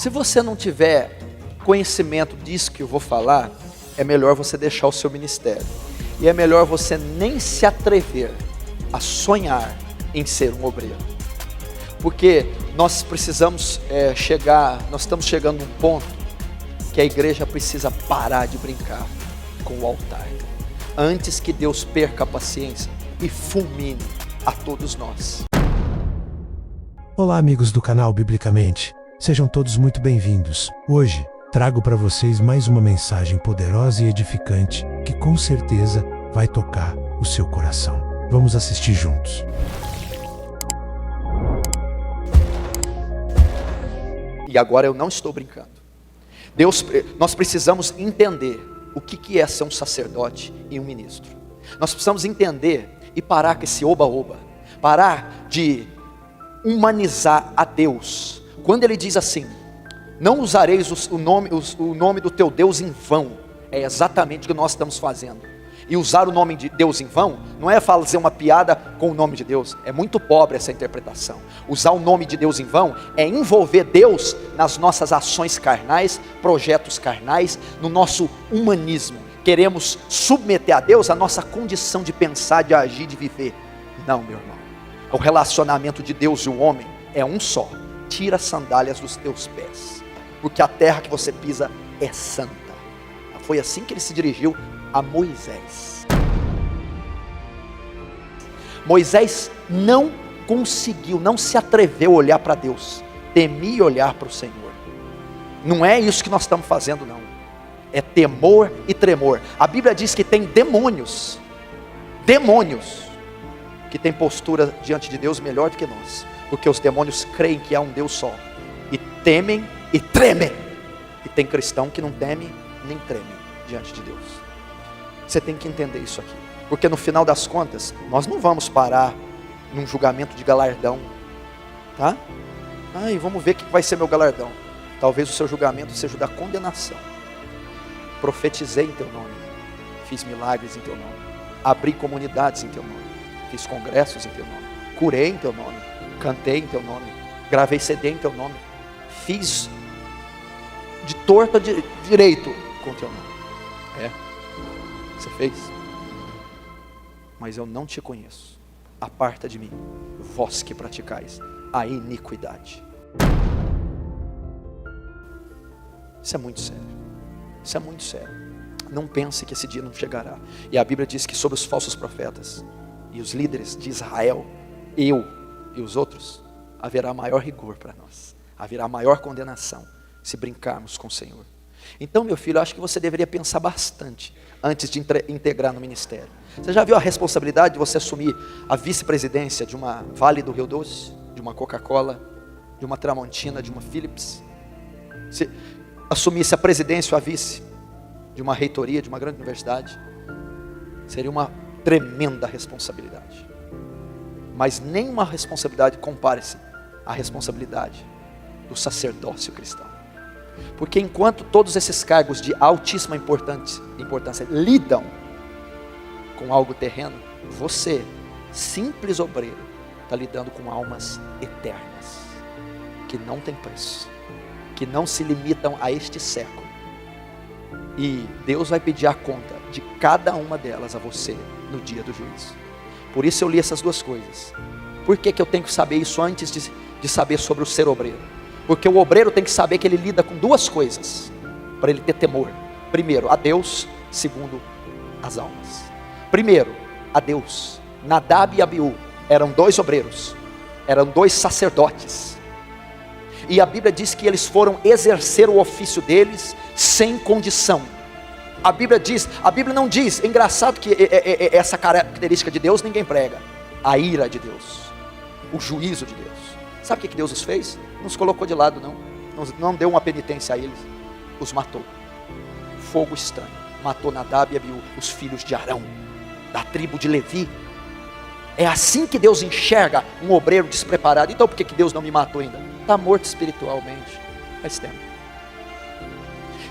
Se você não tiver conhecimento disso que eu vou falar, é melhor você deixar o seu ministério. E é melhor você nem se atrever a sonhar em ser um obreiro. Porque nós precisamos nós estamos chegando num ponto que a igreja precisa parar de brincar com o altar. Antes que Deus perca a paciência e fulmine a todos nós. Olá, amigos do canal Biblicamente. Sejam todos muito bem-vindos. Hoje, trago para vocês mais uma mensagem poderosa e edificante que com certeza vai tocar o seu coração. Vamos assistir juntos. E agora eu não estou brincando. Nós precisamos entender o que é ser um sacerdote e um ministro. Nós precisamos entender e parar com esse oba-oba. Parar de humanizar a Deus. Quando ele diz assim, não usareis o nome do teu Deus em vão, é exatamente o que nós estamos fazendo. E usar o nome de Deus em vão, não é fazer uma piada com o nome de Deus, é muito pobre essa interpretação. Usar o nome de Deus em vão, é envolver Deus nas nossas ações carnais, projetos carnais, no nosso humanismo. Queremos submeter a Deus a nossa condição de pensar, de agir, de viver. Não, meu irmão, o relacionamento de Deus e o homem é um só. Tira as sandálias dos teus pés, porque a terra que você pisa é santa. Foi assim que ele se dirigiu a Moisés. Moisés não conseguiu, não se atreveu a olhar para Deus, temia olhar para o Senhor. Não é isso que nós estamos fazendo, não. É temor e tremor. A Bíblia diz que tem demônios que têm postura diante de Deus melhor do que nós, porque os demônios creem que há um Deus só, e temem e tremem. E tem cristão que não teme nem treme diante de Deus. Você tem que entender isso aqui, porque no final das contas, nós não vamos parar num julgamento de galardão, tá? Ai, vamos ver o que vai ser meu galardão. Talvez o seu julgamento seja o da condenação. Profetizei em teu nome, fiz milagres em teu nome, abri comunidades em teu nome, fiz congressos em teu nome, curei em teu nome, cantei em teu nome, gravei CD em teu nome, fiz de torto a direito com teu nome. Você fez? Mas eu não te conheço. Aparta de mim, vós que praticais a iniquidade. Isso é muito sério. Isso é muito sério. Não pense que esse dia não chegará. E a Bíblia diz que sobre os falsos profetas e os líderes de Israel, eu e os outros, haverá maior rigor para nós. Haverá maior condenação se brincarmos com o Senhor. Então, meu filho, eu acho que você deveria pensar bastante antes de integrar no ministério. Você já viu a responsabilidade de você assumir a vice-presidência de uma Vale do Rio Doce, de uma Coca-Cola, de uma Tramontina, de uma Philips? Se assumisse a presidência ou a vice de uma reitoria, de uma grande universidade, seria uma tremenda responsabilidade. Mas nenhuma responsabilidade compare-se à responsabilidade do sacerdócio cristão. Porque enquanto todos esses cargos de altíssima importância lidam com algo terreno, você, simples obreiro, está lidando com almas eternas, que não tem preço, que não se limitam a este século. E Deus vai pedir a conta de cada uma delas a você no dia do juízo. Por isso eu li essas duas coisas. Por que eu tenho que saber isso antes de saber sobre o ser obreiro? Porque o obreiro tem que saber que ele lida com duas coisas, para ele ter temor. Primeiro, a Deus. Segundo, as almas. Primeiro, a Deus. Nadab e Abiú eram dois obreiros, eram dois sacerdotes. E a Bíblia diz que eles foram exercer o ofício deles sem condição. A Bíblia não diz, é engraçado que essa característica de Deus ninguém prega. A ira de Deus, o juízo de Deus. Sabe o que Deus os fez? Não os colocou de lado, não deu uma penitência a eles, os matou. Fogo estranho, matou Nadab e Abiú, os filhos de Arão, da tribo de Levi. É assim que Deus enxerga um obreiro despreparado. Então por que Deus não me matou ainda? Está morto espiritualmente, faz tempo.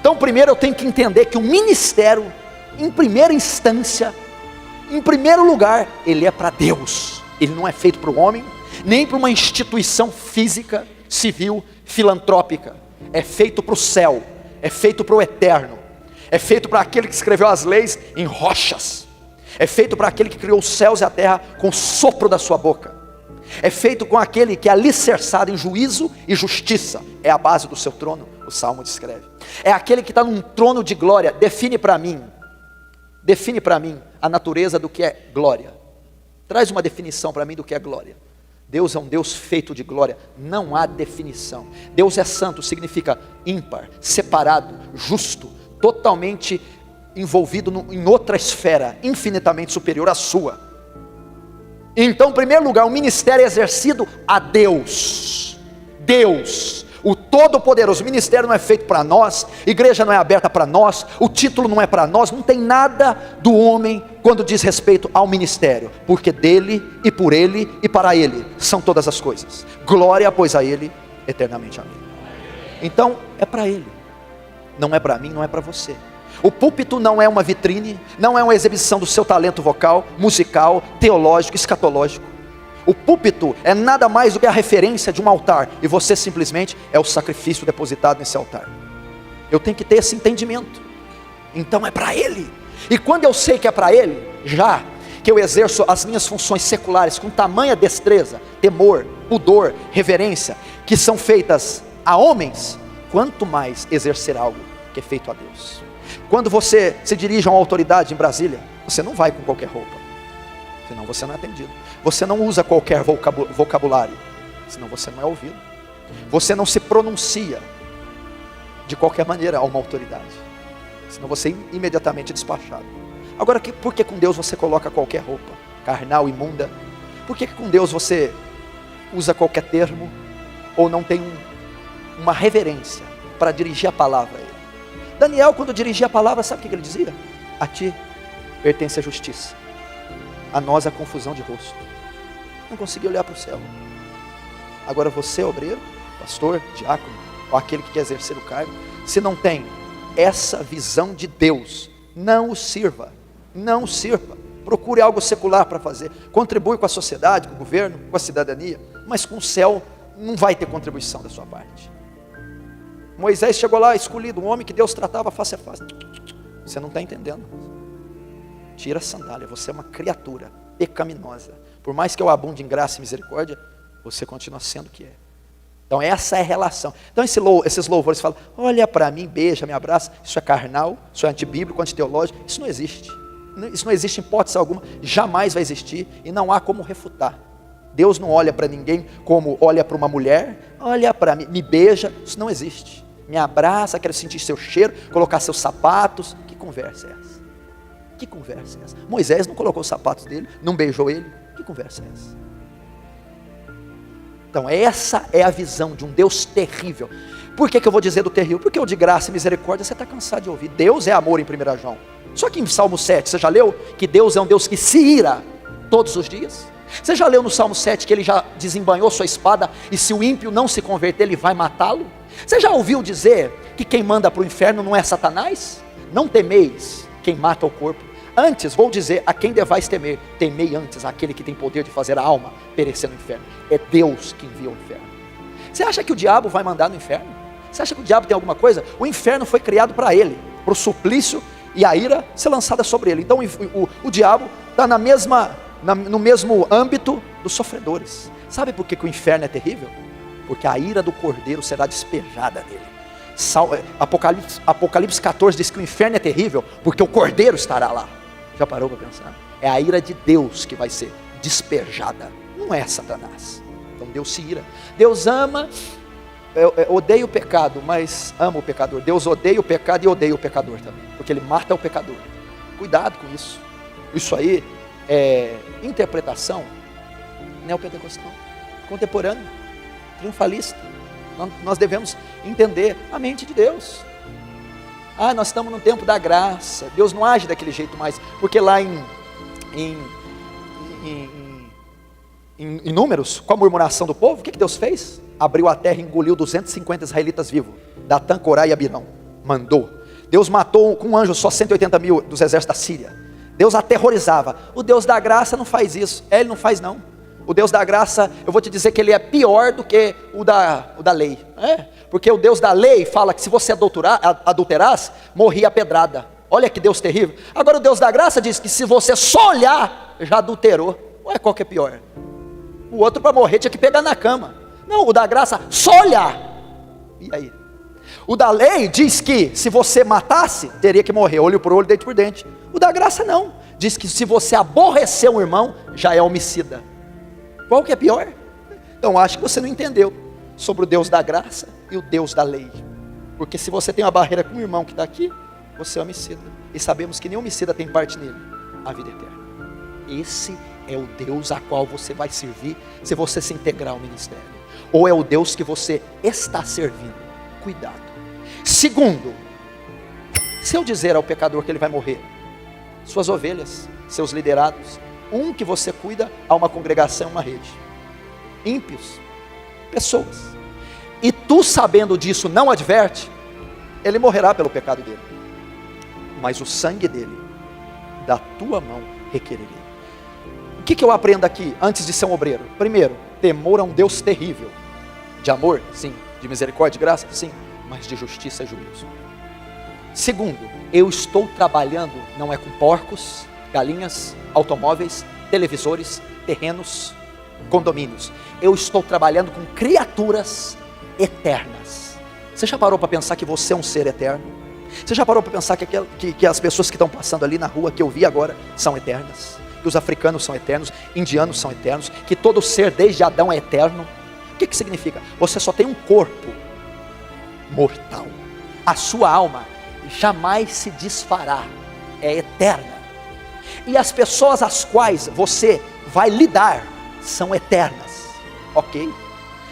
Então primeiro eu tenho que entender que o ministério, em primeira instância, em primeiro lugar, ele é para Deus. Ele não é feito para o homem, nem para uma instituição física, civil, filantrópica. é feito para o céu, é feito para o eterno, é feito para aquele que escreveu as leis em rochas, é feito para aquele que criou os céus e a terra com o sopro da sua boca, é feito com aquele que é alicerçado em juízo e justiça, é a base do seu trono, o Salmo descreve. É aquele que está num trono de glória. Define para mim a natureza do que é glória. Traz uma definição para mim do que é glória. Deus é um Deus feito de glória, não há definição. Deus é santo, significa ímpar, separado, justo, totalmente envolvido em outra esfera, infinitamente superior à sua. Então, em primeiro lugar, o ministério é exercido a Deus. Deus, o Todo-Poderoso. O ministério não é feito para nós, a igreja não é aberta para nós, o título não é para nós, não tem nada do homem quando diz respeito ao ministério, porque dele e por ele e para ele são todas as coisas. Glória, pois, a ele eternamente. Amém. Então, é para ele, não é para mim, não é para você. O púlpito não é uma vitrine, não é uma exibição do seu talento vocal, musical, teológico, escatológico. O púlpito é nada mais do que a referência de um altar, e você simplesmente é o sacrifício depositado nesse altar. Eu tenho que ter esse entendimento. Então é para ele. E quando eu sei que é para ele, já que eu exerço as minhas funções seculares com tamanha destreza, temor, pudor, reverência, que são feitas a homens, quanto mais exercer algo que é feito a Deus. Quando você se dirige a uma autoridade em Brasília, você não vai com qualquer roupa, senão você não é atendido. Você não usa qualquer vocabulário, senão você não é ouvido. Você não se pronuncia de qualquer maneira a uma autoridade, senão você é imediatamente despachado. Agora, por que com Deus você coloca qualquer roupa carnal, imunda? Por que com Deus você usa qualquer termo, ou não tem uma reverência para dirigir a palavra a ele? Daniel, quando dirigia a palavra, sabe o que ele dizia? A ti pertence a justiça, a nós a confusão de rosto. Não conseguia olhar para o céu. Agora você, obreiro, pastor, diácono, ou aquele que quer exercer o cargo, se não tem essa visão de Deus, não o sirva, não o sirva. Procure algo secular para fazer, contribui com a sociedade, com o governo, com a cidadania, mas com o céu não vai ter contribuição da sua parte. Moisés chegou lá, escolhido, um homem que Deus tratava face a face. Você não está entendendo. Tira a sandália, você é uma criatura pecaminosa. Por mais que eu abunde em graça e misericórdia, você continua sendo o que é. Então essa é a relação. Então esses louvores falam, olha para mim, beija, me abraça. Isso é carnal, isso é antibíblico, antiteológico. Isso não existe. Isso não existe em hipótese alguma, jamais vai existir e não há como refutar. Deus não olha para ninguém como olha para uma mulher, olha para mim, me beija, isso não existe. Me abraça, quero sentir seu cheiro, colocar seus sapatos. Que conversa é essa? Que conversa é essa? Moisés não colocou os sapatos dele, não beijou ele. Que conversa é essa? Então essa é a visão de um Deus terrível. Por que eu vou dizer do terrível? Porque o de graça e misericórdia você está cansado de ouvir. Deus é amor em 1 João. Só que em Salmo 7, você já leu que Deus é um Deus que se ira todos os dias? Você já leu no Salmo 7 que ele já desembanhou sua espada e se o ímpio não se converter ele vai matá-lo? Você já ouviu dizer que quem manda para o inferno não é Satanás? Não temeis quem mata o corpo. Antes, vou dizer a quem devais temer. Temei antes aquele que tem poder de fazer a alma perecer no inferno. É Deus que envia o inferno. Você acha que o diabo vai mandar no inferno? Você acha que o diabo tem alguma coisa? O inferno foi criado para ele, para o suplício e a ira ser lançada sobre ele. Então o diabo está no mesmo âmbito dos sofredores. Sabe por que o inferno é terrível? Porque a ira do cordeiro será despejada nele. Apocalipse 14 diz que o inferno é terrível porque o cordeiro estará lá. Já parou para pensar? É a ira de Deus que vai ser despejada, não é Satanás. Então Deus se ira. Deus ama, odeia o pecado, mas ama o pecador. Deus odeia o pecado e odeia o pecador também, porque ele mata o pecador. Cuidado com isso. Isso aí é interpretação neopentecostal, contemporânea, triunfalista. Nós devemos entender a mente de Deus. Nós estamos no tempo da graça. Deus não age daquele jeito mais, porque lá em Números, com a murmuração do povo, o que Deus fez? Abriu a terra e engoliu 250 israelitas vivos, Datã, Corá e Abirão. Mandou. Deus matou com um anjo só 180 mil dos exércitos da Síria. Deus aterrorizava. O Deus da graça não faz isso. Ele não faz não. O Deus da graça, eu vou te dizer que ele é pior do que o da lei. Porque o Deus da lei fala que se você adulterasse, morria a pedrada. Olha que Deus terrível. Agora o Deus da graça diz que se você só olhar, já adulterou. Ué, qual que é pior? O outro para morrer tinha que pegar na cama. Não, o da graça, só olhar. E aí? O da lei diz que se você matasse, teria que morrer, olho por olho, dente por dente. O da graça não. Diz que se você aborrecer um irmão, já é homicida. Qual que é pior? Então acho que você não entendeu sobre o Deus da graça e o Deus da lei. Porque se você tem uma barreira com o irmão que está aqui, você é homicida. E sabemos que nem homicida tem parte nele, a vida eterna. Esse é o Deus a qual você vai servir se você se integrar ao ministério. Ou é o Deus que você está servindo? Cuidado. Segundo, se eu dizer ao pecador que ele vai morrer, suas ovelhas, seus liderados, um que você cuida a uma congregação, uma rede, ímpios, pessoas, e tu sabendo disso não adverte, ele morrerá pelo pecado dele, mas o sangue dele, da tua mão requererei. O que eu aprendo aqui, antes de ser um obreiro? Primeiro, temor a um Deus terrível, de amor, sim, de misericórdia, de graça, sim, mas de justiça e juízo. Segundo, eu estou trabalhando, não é com porcos, galinhas, automóveis, televisores, terrenos, condomínios. Eu estou trabalhando com criaturas eternas. Você já parou para pensar que você é um ser eterno? Você já parou para pensar que as pessoas que estão passando ali na rua, que eu vi agora, são eternas? Que os africanos são eternos, indianos são eternos, que todo ser desde Adão é eterno? O que significa? Você só tem um corpo mortal. A sua alma jamais se desfará, é eterna. E as pessoas às quais você vai lidar são eternas, ok?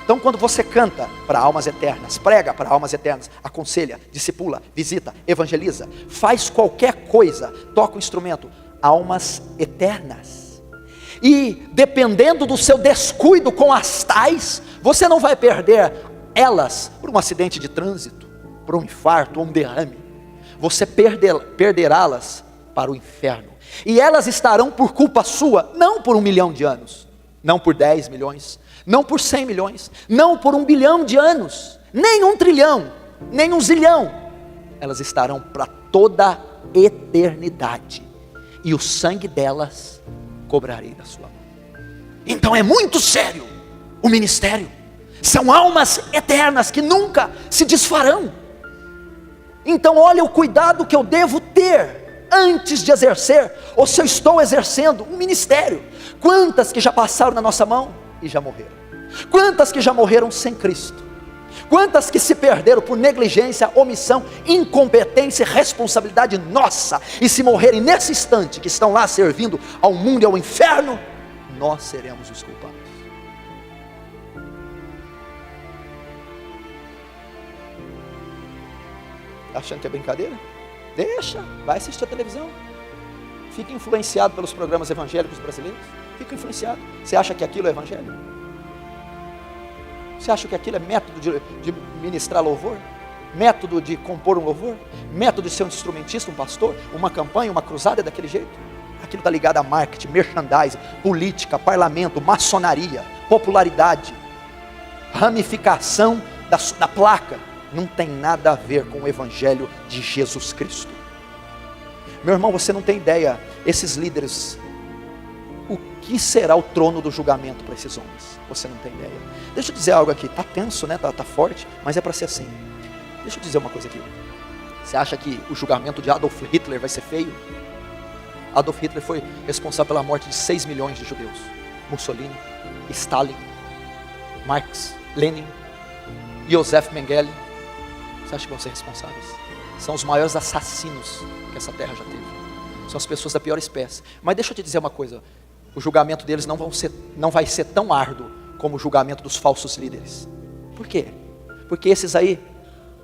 Então quando você canta para almas eternas, prega para almas eternas, aconselha, discipula, visita, evangeliza, faz qualquer coisa, toca um instrumento, almas eternas. E dependendo do seu descuido com as tais, você não vai perder elas por um acidente de trânsito, por um infarto ou um derrame. Você perderá-las para o inferno. E elas estarão por culpa sua, não por 1 milhão de anos, não por 10 milhões, não por 100 milhões, não por 1 bilhão de anos, nem 1 trilhão, nem 1 zilhão. Elas estarão para toda a eternidade. E o sangue delas cobrarei da sua mão. Então é muito sério o ministério. São almas eternas que nunca se desfarão. Então olha o cuidado que eu devo ter antes de exercer, ou se eu estou exercendo um ministério. Quantas que já passaram na nossa mão e já morreram? Quantas que já morreram sem Cristo? Quantas que se perderam por negligência, omissão, incompetência e responsabilidade nossa, e se morrerem nesse instante, que estão lá servindo ao mundo e ao inferno, nós seremos os culpados. Achando que é brincadeira? Deixa, vai assistir a televisão. Fica influenciado pelos programas evangélicos brasileiros. Fica influenciado. Você acha que aquilo é evangelho? Você acha que aquilo é método de ministrar louvor? Método de compor um louvor? Método de ser um instrumentista, um pastor? Uma campanha, uma cruzada daquele jeito? Aquilo está ligado a marketing, merchandising, política, parlamento, maçonaria, popularidade, ramificação da placa. Não tem nada a ver com o evangelho de Jesus Cristo. Meu irmão, você não tem ideia, esses líderes, o que será o trono do julgamento para esses homens? Você não tem ideia. Deixa eu dizer algo aqui, está tenso, né? Tá forte, mas é para ser assim. Deixa eu dizer uma coisa aqui. Você acha que o julgamento de Adolf Hitler vai ser feio? Adolf Hitler foi responsável pela morte de 6 milhões de judeus. Mussolini, Stalin, Marx, Lenin, Joseph Mengele. Você acha que vão ser responsáveis? São os maiores assassinos que essa terra já teve. São as pessoas da pior espécie. Mas deixa eu te dizer uma coisa. O julgamento deles não vai ser tão árduo como o julgamento dos falsos líderes. Por quê? Porque esses aí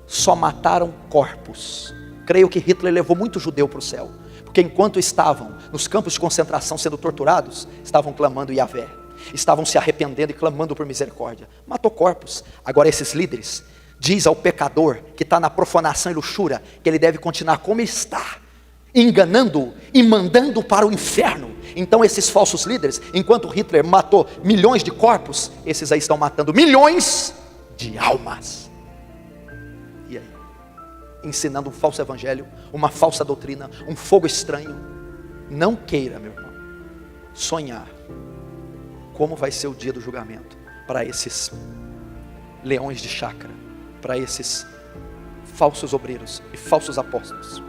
só mataram corpos. Creio que Hitler levou muito judeu para o céu. Porque enquanto estavam nos campos de concentração sendo torturados, estavam clamando Yahvé. Estavam se arrependendo e clamando por misericórdia. Matou corpos. Agora esses líderes diz ao pecador que está na profanação e luxúria que ele deve continuar como está, enganando-o e mandando para o inferno. Então esses falsos líderes, enquanto Hitler matou milhões de corpos, esses aí estão matando milhões de almas. E aí? Ensinando um falso evangelho, uma falsa doutrina, um fogo estranho. Não queira, meu irmão, sonhar como vai ser o dia do julgamento para esses leões de chácara, para esses falsos obreiros e falsos apóstolos,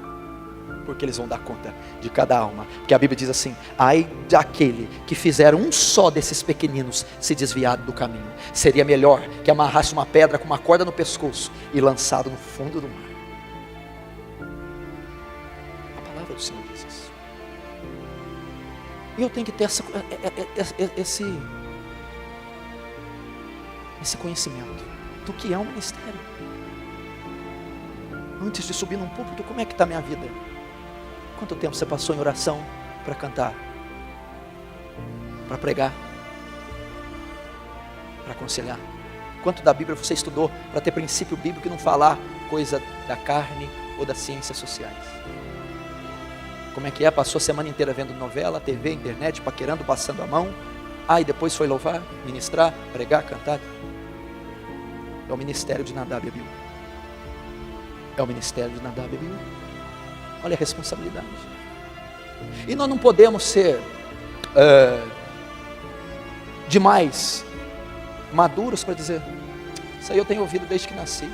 porque eles vão dar conta de cada alma. Porque a Bíblia diz assim: ai daquele que fizer um só desses pequeninos se desviar do caminho. Seria melhor que amarrasse uma pedra com uma corda no pescoço e lançado no fundo do mar. A palavra do Senhor diz isso. E eu tenho que ter esse conhecimento do que é um ministério. Antes de subir num púlpito, como é que está a minha vida? Quanto tempo você passou em oração para cantar, para pregar, para aconselhar? Quanto da Bíblia você estudou para ter princípio bíblico e não falar coisa da carne ou das ciências sociais? Como é que é? Passou a semana inteira vendo novela, TV, internet, paquerando, passando a mão. E depois foi louvar, ministrar, pregar, cantar. É o ministério de Nadab e Abiú. É o ministério de Nadab e Abiú. Olha a responsabilidade. E nós não podemos ser demais maduros para dizer: isso aí eu tenho ouvido desde que nasci.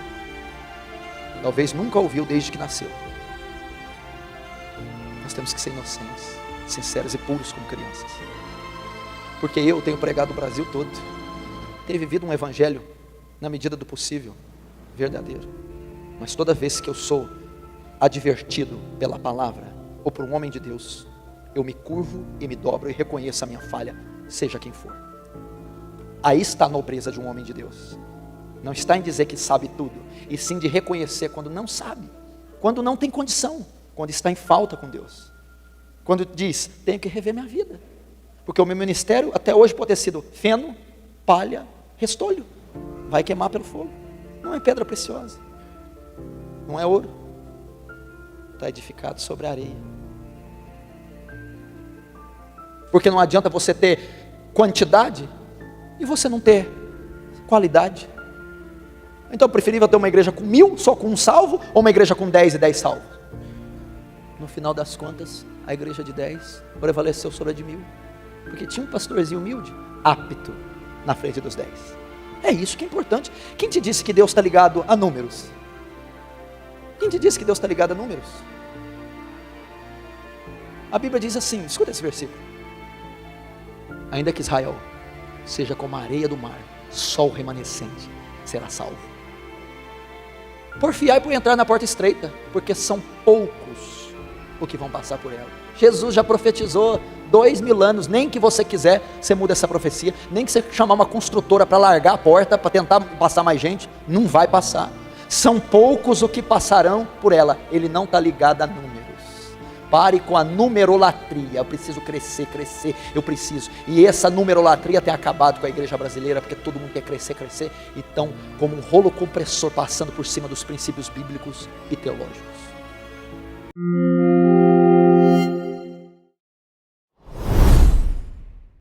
Talvez nunca ouviu desde que nasceu. Nós temos que ser inocentes, sinceros e puros como crianças. Porque eu tenho pregado o Brasil todo, tenho vivido um evangelho na medida do possível, verdadeiro. Mas toda vez que eu sou advertido pela palavra ou por um homem de Deus, eu me curvo e me dobro e reconheço a minha falha, seja quem for. Aí está a nobreza de um homem de Deus. Não está em dizer que sabe tudo, e sim de reconhecer quando não sabe, quando não tem condição, quando está em falta com Deus, quando diz: tenho que rever minha vida, porque o meu ministério até hoje pode ter sido feno, palha, restolho, vai queimar pelo fogo, não é pedra preciosa, não é ouro, está edificado sobre a areia. Porque não adianta você ter quantidade e você não ter qualidade. Então é preferível ter uma igreja com 1000, só com um salvo, ou uma igreja com 10 e 10 salvos? No final das contas, a igreja de 10 prevaleceu sobre a de 1000, porque tinha um pastorzinho humilde, apto, na frente dos 10. É isso que é importante. Quem te disse que Deus está ligado a números? Quem te disse que Deus está ligado a números? A Bíblia diz assim, escuta esse versículo: ainda que Israel seja como a areia do mar, só o remanescente será salvo. Porfiai por entrar na porta estreita, porque são poucos o que vão passar por ela. Jesus já profetizou 2000 anos, nem que você quiser, você muda essa profecia, nem que você chamar uma construtora para largar a porta, para tentar passar mais gente, não vai passar. São poucos o que passarão por ela. Ele não está ligado a números. Pare com a numerolatria. Eu preciso crescer, eu preciso. E essa numerolatria tem acabado com a igreja brasileira, porque todo mundo quer crescer, e estão como um rolo compressor passando por cima dos princípios bíblicos e teológicos.